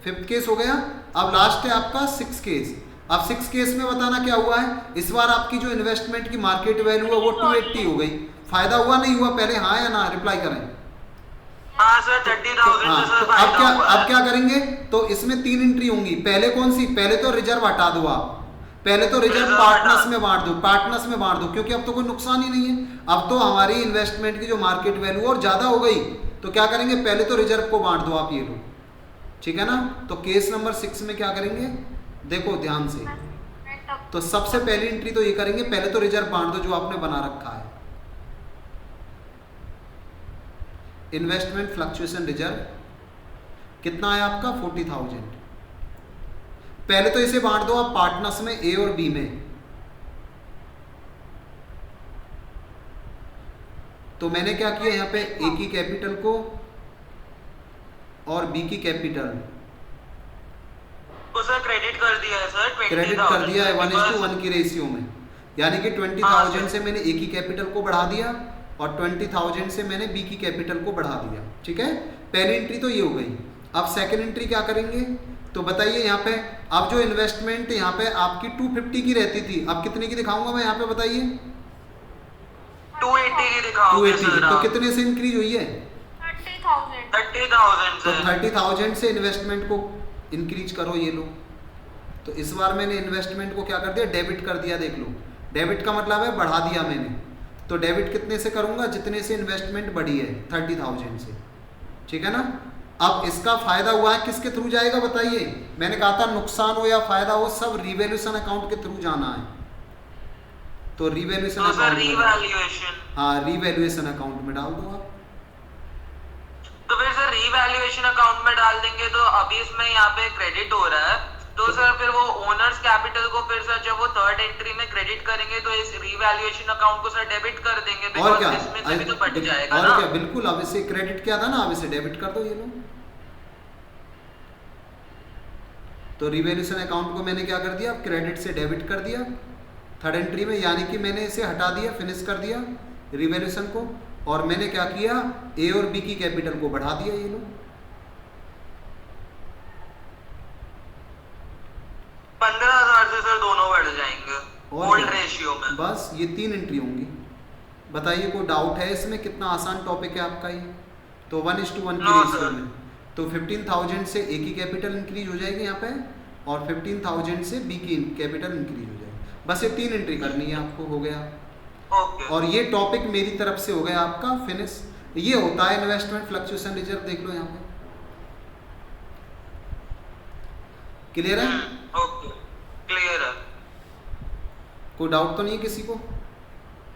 5th केस हो गया। अब लास्ट है आपका 6th केस। अब 6th केस में बताना क्या हुआ है। इस बार आपकी जो इन्वेस्टमेंट की मार्केट वैल्यू है वो 280 हो गई। फायदा हुआ नहीं हुआ, पहले हाँ या ना रिप्लाई करें। हाँ सर 30,000 हाँ, से सर तो फायदा हुआ है। अब क्या करेंगे, तो इसमें 3 एंट्री होंगी। पहले कौन सी? पहले तो रिजर्व हटा दो आप, पहले तो रिजर्व रिजर्व पार्टनर्स हटा। में बांट दो, पार्टनर्स में बांट दो, क्योंकि अब तो कोई नुकसान ही नहीं है। अब तो हमारी इन्वेस्टमेंट की जो मार्केट वैल्यू और ज्यादा हो गई, तो क्या करेंगे, पहले तो रिजर्व को बांट दो आप, ये लो, ठीक है ना। तो केस नंबर 6 में क्या करेंगे, देखो ध्यान से, तो सबसे पहली एंट्री तो ये करेंगे, पहले तो रिजर्व बांट दो जो आपने बना रखा है। इन्वेस्टमेंट फ्लक्चुएशन रिजर्व कितना है आपका 40,000। पहले तो इसे बांट दो आप पार्टनर्स में, ए और बी में। तो मैंने क्या किया यहाँ पे, ए की कैपिटल को और बी की कैपिटल तो सर क्रेडिट कर दिया है सर 20,000 क्रेडिट कर दिया है 1:1 की रेशियो में। यानी कि 20,000 से मैंने ए की कैपिटल को बढ़ा दिया और 20,000 से मैंने बी की कैपिटल को बढ़ा दिया, ठीक है। पहली एंट्री तो ये हो गई। अब सेकंड एंट्री क्या करेंगे, तो बताइए यहाँ पे, अब जो इन्वेस्टमेंट यहाँ पे आपकी 250 की रहती थी, अब कितने की दिखाऊंगा मैं यहाँ पे, बताइए 280 की दिखाओगे 280 की। सर तो आप। कितने से इंक्रीज हुई है, 30,000। 30,000 तो से 30,000 से इन्वेस्टमेंट को इंक्रीज करो, ये लो। तो इस बार मैंने इन्वेस्टमेंट को क्या कर दिया, डेबिट कर दिया, देख लो। डेबिट का मतलब है बढ़ा दिया मैंने। तो डेबिट कितने से करूंगा, जितने से इन्वेस्टमेंट बढ़ी है 30,000 से, ठीक है ना। अब इसका फायदा हुआ है किसके थ्रू जाएगा बताइए, मैंने कहा था नुकसान हो या फायदा हो सब रिवैल्यूएशन अकाउंट के थ्रू जाना है। तो रिवैल्यूएशन तो सर अकाउंट में, रीवैल्यूएशन, हाँ रिवैल्यूएशन अकाउंट में डाल दो आप। तो फिर सर रीवैल्यूएशन अकाउंट में डाल देंगे तो अभी इसमें यहाँ पे क्रेडिट हो रहा है, तो सर फिर वो ओनर्स कैपिटल को फिर सर जब वो थर्ड एंट्री में क्रेडिट करेंगे तो इस रीवैल्यूएशन अकाउंट को सर डेबिट कर देंगे, और क्या, इसमें से भी तो बढ़ जाएगा और ना। क्या, बिल्कुल। अब इसे क्रेडिट किया था ना, अब इसे डेबिट कर दो, ये लो। तो रिवैल्यूएशन अकाउंट को मैंने क्या कर दिया, क्रेडिट से डेबिट कर दिया थर्ड एंट्री में, यानी कि मैंने इसे हटा दिया, फिनिश कर दिया रिवैल्यूएशन को, और मैंने क्या किया, ए और बी की कैपिटल को बढ़ा दिया, ये लो। 15,000 से सर दोनों बढ़ जाएंगे और ओल्ड क्या? रेशियो में। बस ये 3 एंट्री होंगी। बताइए कोई डाउट है इसमें, कितना आसान टॉपिक है आपका ये। तो 1:1 की No, रेशियो sir. में, तो 15,000 से ए की कैपिटल इंक्रीज हो जाएगी यहाँ पे, और 15,000 से बी की कैपिटल इंक्रीज हो जाएगी। बस ये 3 एंट्री करनी है आपको, हो गया। ओके, और ये टॉपिक मेरी तरफ से हो गया आपका फिनिश। ये होता है इन्वेस्टमेंट फ्लक्चुएशन रिजर्व, देख लो यहाँ पे। क्लियर है, ओके क्लियर है। कोई डाउट तो नहीं है किसी को।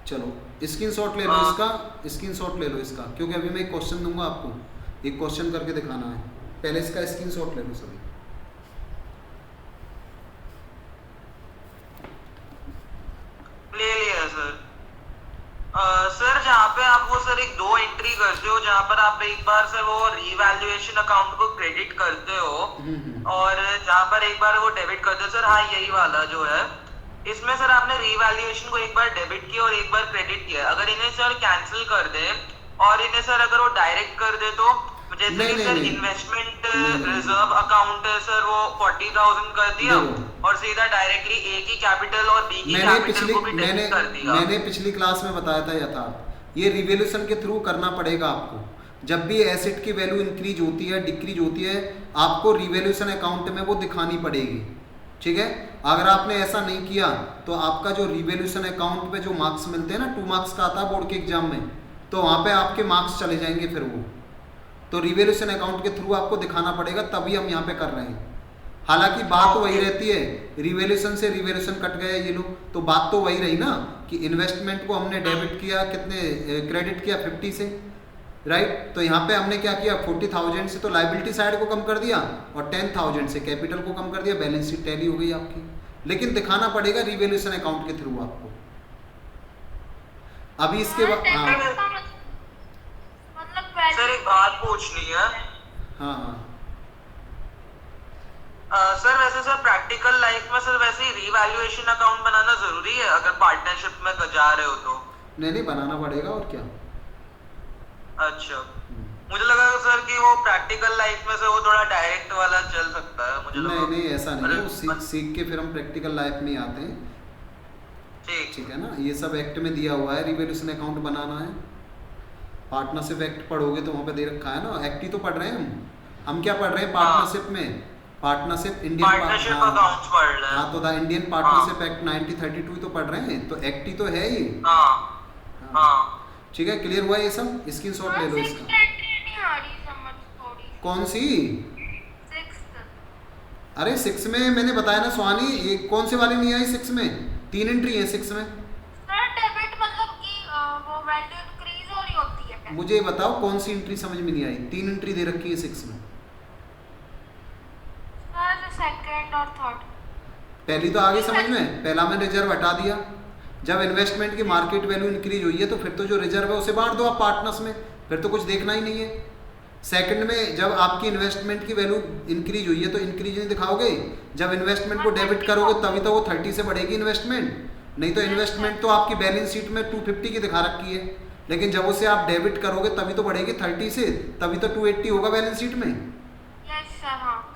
चलो स्क्रीनशॉट ले लो हाँ। इसका, स्क्रीनशॉट ले लो इसका, क्योंकि अभी मैं एक क्वेश्चन दूंगा आपको, एक क्वेश्चन करके दिखाना है। पहले इसका स्क्रीनशॉट ले लो सभी। ले लिया सर। सर जहाँ पे आप वो सर एक 2 एंट्री करते हो जहाँ पर आप एक बार सर वो रीवैल्यूएशन अकाउंट को क्रेडिट करते हो और जहाँ पर एक बार वो डेबिट करते हो सर, हाँ यही वाला जो है, इसमें सर आपने रीवैल्यूएशन को एक बार डेबिट किया और एक बार क्रेडिट किया। अगर इन्हें सर कैंसिल कर दे और इन्हें सर अगर वो डायरेक्ट कर दे तो जैसे नहीं, कि सर नहीं। इन्वेस्टमेंट नहीं। रिजर्व अकाउंट सर वो 40,000 कर दिया देखो। और सीधा डायरेक्टली ए की कैपिटल और बी की कैपिटल को भी डेबिट कर दिया। मैंने पिछली क्लास में बताया था यथार्थ, ये रिवैल्यूएशन के थ्रू करना पड़ेगा आपको। जब भी एसेट की वैल्यू इंक्रीज होती है डिक्रीज होती है, आपको रिवैल्यूएशन अकाउंट में वो दिखानी पड़ेगी। ठीक है। अगर आपने ऐसा नहीं किया तो आपका जो रिवैल्यूएशन अकाउंट पे जो मार्क्स मिलते हैं ना, 2 मार्क्स का आता है बोर्ड के एग्जाम में, तो वहाँ पे आपके मार्क्स चले जाएंगे फिर वो। तो रिवैल्यूएशन अकाउंट के थ्रू आपको दिखाना पड़ेगा, तभी हम यहाँ पे कर रहे हैं। हालांकि बात तो वही रहती है, रिवैल्यूएशन से रिवैल्यूएशन कट गया ये लोग, तो बात तो वही रही ना कि इन्वेस्टमेंट को हमने डेबिट किया, कितने क्रेडिट किया 50 से, राइट। तो यहाँ पे हमने क्या किया, 40,000 से तो लाइबिलिटी साइड को कम कर दिया और 10,000 से कैपिटल को कम कर दिया, बैलेंस शीट टैली हो गई आपकी। लेकिन दिखाना पड़ेगा रिवैल्यूएशन अकाउंट के थ्रू आपको। अभी इसके बाद सर एक बात पूछनी है। हाँ हाँ सर वैसे सर प्रैक्टिकल लाइफ में सर वैसे ही रीवैल्यूएशन अकाउंट बनाना जरूरी है अगर पार्टनरशिप में जा रहे हो तो? नहीं बनाना पड़ेगा, और क्या। अच्छा, मुझे लगा सर कि वो प्रैक्टिकल लाइफ में से वो थोड़ा डायरेक्ट वाला चल सकता है, मुझे लगा। नहीं ऐसा नहीं है, वो सीख के फिर हम प्रैक्टिकल लाइफ में आते हैं। ठीक है ना, ये सब एक्ट में दिया हुआ है, रिवैल्यूएशन अकाउंट बनाना है। पार्टनरशिप एक्ट पढ़ोगे तो वहाँ पे दे रखा है ना, एक्ट ही तो पढ़ रहे हैं हम क्या पढ़ रहे हैं पार्टनरशिप में, पार्टनरशिप इंडियन पार्टनरशिप अकाउंट्स पढ़ रहे हैं। हाँ, तो द इंडियन पार्टनरशिप एक्ट 1932 तो पढ़ रहे हैं, तो एक्ट ही तो है ये। हाँ ठीक है, क्लियर हुआ ये सब, स्क्रीनशॉट ले लो इसका। कौन सी? अरे 6 में मैंने बताया ना स्वानी, ये कौन से वाली नहीं आई 6 में? 3 एंट्री है 6 में। मुझे बताओ कौन सी एंट्री समझ में नहीं आई? 3 एंट्री दे रखी है 6 में। सेकंड और थर्ड। पहली तो आगे समझ में, पहला में रिजर्व हटा दिया। जब इन्वेस्टमेंट की मार्केट वैल्यू इंक्रीज हुई है तो फिर तो जो रिजर्व है उसे बांट दो आप पार्टनर्स में, फिर तो कुछ देखना ही नहीं है। सेकंड में जब आपकी इन्वेस्टमेंट की वैल्यू इंक्रीज हुई है तो इंक्रीज नहीं दिखाओगे, जब इन्वेस्टमेंट को डेबिट करोगे तभी तो वो 30 से बढ़ेगी इन्वेस्टमेंट, नहीं तो इन्वेस्टमेंट तो आपकी बैलेंस शीट में 250 की दिखा रखी है, लेकिन जब उसे आप डेबिट करोगे तभी तो बढ़ेगी 30 से, तभी तो 280 होगा बैलेंस शीट में।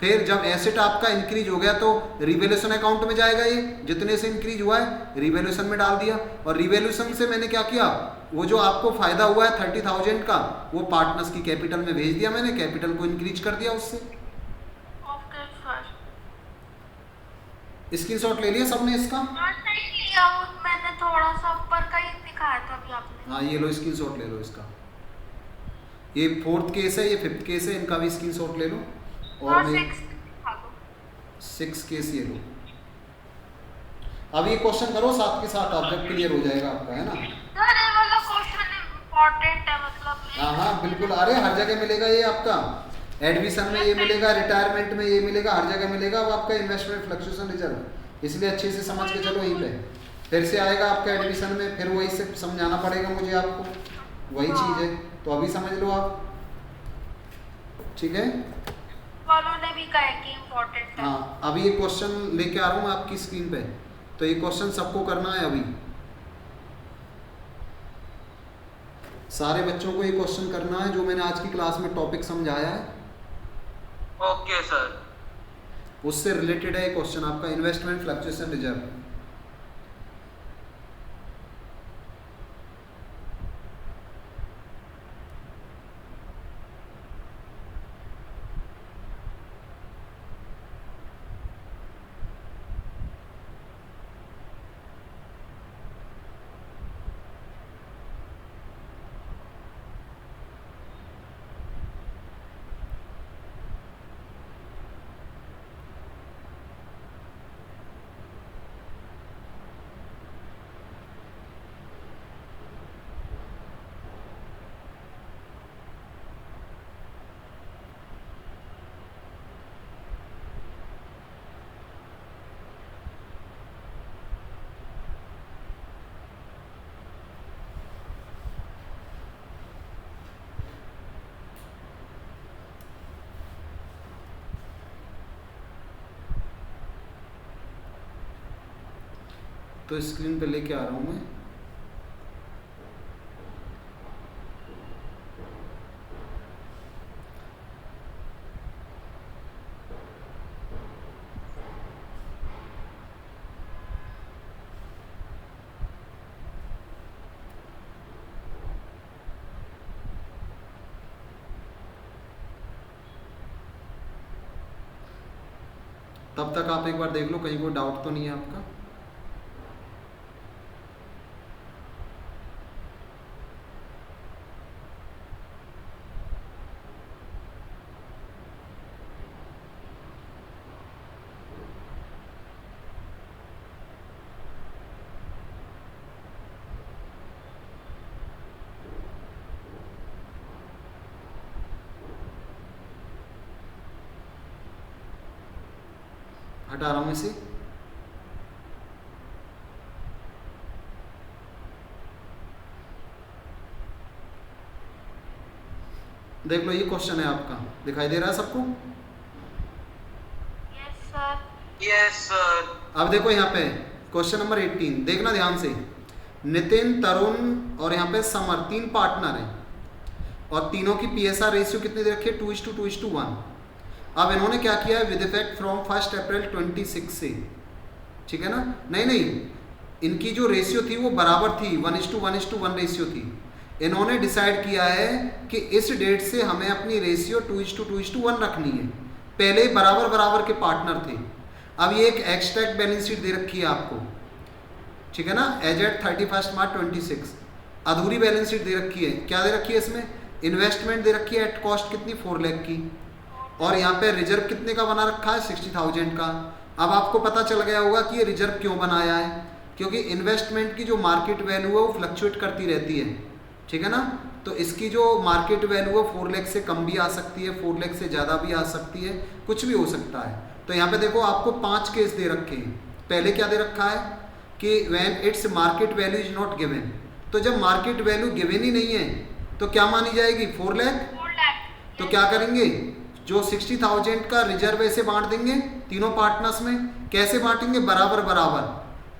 फिर जब एसेट आपका इंक्रीज हो गया तो रिवैल्यूएशन अकाउंट में जाएगा, ये जितने से इंक्रीज हुआ है रिवैल्यूएशन में डाल दिया, और रिवैल्यूएशन से मैंने क्या किया, वो जो आपको फायदा हुआ है 30,000 का वो पार्टनर्स की कैपिटल में भेज दिया, मैंने कैपिटल को इंक्रीज कर दिया उससे। ओके सर, स्क्रीनशॉट ले लिया सबने इसका? नहीं लिया, मैंने थोड़ा सा ऊपर का ही दिखाया था अभी आपने। हाँ ये लो स्क्रीनशॉट ले लो इसका, ये 4th केस है, ये 5th केस है, इनका भी स्क्रीनशॉट ले लो। और 6 केस ये लो। अब ये क्वेश्चन करो साथ के साथ, आप जब क्लियर हो जाएगा आपका, है ना। सर ये वाला क्वेश्चन इंपॉर्टेंट है, मतलब हाँ बिल्कुल, अरे हर जगह मिलेगा ये आपका, एडमिशन में ये मिलेगा, रिटायरमेंट में ये मिलेगा, हर जगह मिलेगा। अब आपका इन्वेस्टमेंट फ्लक्चुएशन रिजर्व, इसलिए अच्छे से समझ के चलो, यहीं पे फिर से आएगा आपका एडमिशन में, फिर वही से समझाना पड़ेगा मुझे आपको, वही चीज़ है, तो अभी समझ लो आप, ठीक है। वालों ने भी कहा कि इम्पोर्टेंट है। हाँ, अभी ये क्वेश्चन लेके आ रहा हूँ मैं आपकी स्क्रीन पे, तो ये क्वेश्चन सबको करना है अभी, सारे बच्चों को ये क्वेश्चन करना है जो मैंने आज की क्लास में टॉपिक समझाया है। ओके सर, उससे रिलेटेड है ये क्वेश्चन आपका, इन्वेस्टमेंट फ्लक्चुएशन रिजर्व। तो स्क्रीन पे लेके आ रहा हूँ मैं। तब तक आप एक बार देख लो कहीं कोई डाउट तो नहीं है आपका। हटा रहा हूं इसे। देख लो ये क्वेश्चन है आपका, दिखाई दे रहा है सबको? Yes sir. Yes sir. अब देखो यहाँ पे क्वेश्चन नंबर 18 देखना ध्यान से। नितिन, तरुण और यहाँ पे समर 3 पार्टनर हैं और तीनों की पीएसआर रेशियो कितनी दे रखी है? 2:1। अब इन्होंने क्या किया है? विद इफेक्ट फ्रॉम 1 अप्रैल 26 से, ठीक है ना? नहीं, इनकी जो रेशियो थी वो बराबर थी, 1:1 रेशियो थी। इन्होंने डिसाइड किया है कि इस डेट से हमें अपनी रेशियो 2:1 रखनी है। पहले बराबर बराबर के पार्टनर थे। अब ये एक एक्सट्रैक्ट बैलेंस शीट दे रखी है आपको, ठीक है ना? एज एट 31 मार्च 26 अधूरी बैलेंस शीट दे रखी है। क्या दे रखी है इसमें? इन्वेस्टमेंट दे रखी है एट कॉस्ट कितनी? 4 लाख की। और यहाँ पे रिजर्व कितने का बना रखा है? 60,000 का। अब आपको पता चल गया होगा कि ये रिजर्व क्यों बनाया है, क्योंकि इन्वेस्टमेंट की जो मार्केट वैल्यू है वो फ्लक्चुएट करती रहती है, ठीक है ना? तो इसकी जो मार्केट वैल्यू है 4 लाख से कम भी आ सकती है, 4 लाख से ज़्यादा भी आ सकती है, कुछ भी हो सकता है। तो यहाँ पे देखो आपको 5 केस दे रखे हैं। पहले क्या दे रखा है कि when its market value is not given. तो जब मार्केट वैल्यू गिवन ही नहीं है तो क्या मानी जाएगी? 4 लाख। 4 लाख। तो क्या करेंगे? जो 60,000 का रिजर्व ऐसे बांट देंगे तीनों पार्टनर्स में। कैसे बांटेंगे? बराबर बराबर।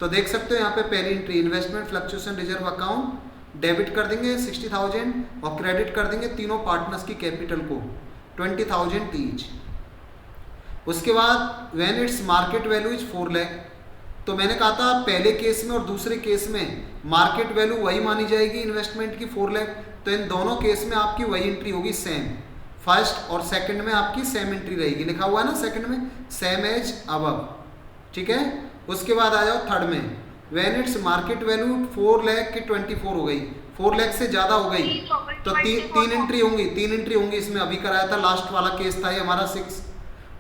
तो देख सकते हो यहाँ पे पहली entry investment fluctuation reserve account debit कर देंगे 60,000 और क्रेडिट कर देंगे तीनों पार्टनर्स की कैपिटल को 20,000 ईच। उसके बाद when its market value is 4 lakh, तो मैंने कहा था पहले केस में और दूसरे केस में मार्केट वैल्यू वही मानी जाएगी इन्वेस्टमेंट की 4 लाख। तो इन दोनों केस में आपकी वही एंट्री होगी सेम। फर्स्ट और सेकंड में आपकी सेम एंट्री रहेगी, लिखा हुआ है ना सेकंड में सेम एज अबव, ठीक है? उसके बाद आ जाओ थर्ड में, when its market value 4 lakh की 24 हो गई, 4 लाख से ज़्यादा हो गई, तो तीन एंट्री होंगी इसमें। अभी कराया था लास्ट वाला केस था ये हमारा 6,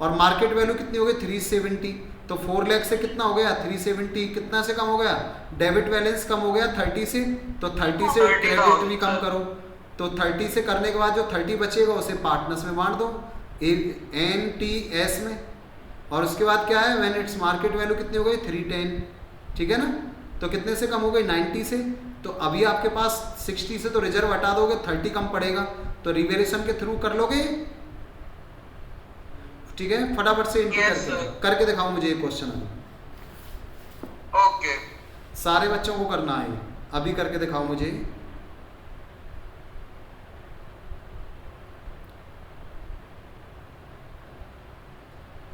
और मार्केट वैल्यू कितनी हो गई? 370। तो 4 लाख से कितना हो गया? 370। कितना से कम हो गया? डेबिट बैलेंस कम हो गया 30 से, तो 30 से क्रेडिट भी कम करो। तो 30 से करने के बाद जो 30 बचेगा उसे पार्टनर्स में बांट दो NTS में। और उसके बाद क्या है? व्हेन इट्स मार्केट वैल्यू कितनी हो गई? 310, ठीक है ना? तो कितने से कम हो गई? 90 से। तो अभी आपके पास 60 से तो रिजर्व हटा दोगे, 30 कम पड़ेगा, तो रिवेरिएशन के थ्रू कर लोगे, ठीक है? फटाफट से एंट्री करके दिखाओ मुझे ये क्वेश्चन अभी। ओके। सारे बच्चों को करना है, अभी करके दिखाओ मुझे।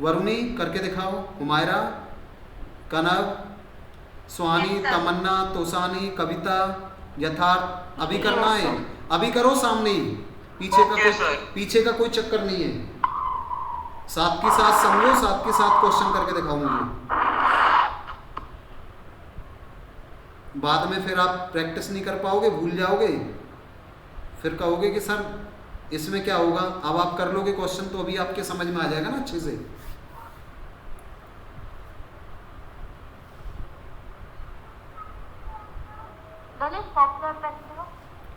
वरुणी करके दिखाओ, हुमायरा, कनव, सुहानी, तमन्ना, तोसानी, कविता, यथार्थ। अभी करना है, अभी करो सामने ही, पीछे का कोई चक्कर नहीं है। साथ के साथ समझो, साथ के साथ क्वेश्चन करके दिखाओ मुझे। बाद में फिर आप प्रैक्टिस नहीं कर पाओगे, भूल जाओगे, फिर कहोगे कि सर इसमें क्या होगा। अब आप कर लोगे क्वेश्चन तो अभी आपके समझ में आ जाएगा ना अच्छे से।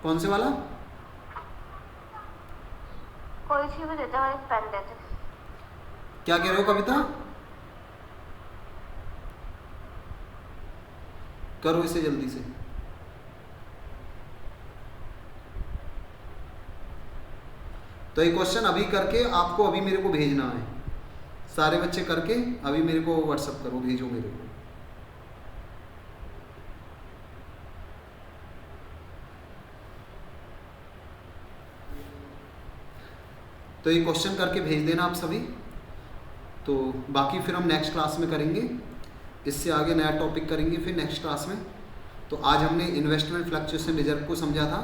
कौन से वाला? कोई सी भी देते हैं, पेन देते। क्या कह रहे हो कविता? करो इसे जल्दी से। तो ये क्वेश्चन अभी करके आपको अभी मेरे को भेजना है। सारे बच्चे करके अभी मेरे को व्हाट्सएप करो, भेजो मेरे को। तो ये क्वेश्चन करके भेज देना आप सभी। तो बाकी फिर हम नेक्स्ट क्लास में करेंगे, इससे आगे नया टॉपिक करेंगे फिर नेक्स्ट क्लास में। तो आज हमने इन्वेस्टमेंट फ्लक्चुएशन रिजर्व को समझा था,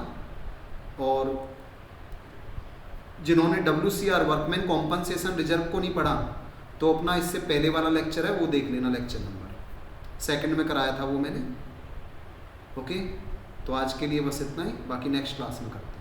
और जिन्होंने WCR वर्कमैन कॉम्पनसेशन रिजर्व को नहीं पढ़ा तो अपना इससे पहले वाला लेक्चर है वो देख लेना, लेक्चर नंबर 2 में कराया था वो मैंने। ओके, तो आज के लिए बस इतना ही, बाकी नेक्स्ट क्लास में करते हैं।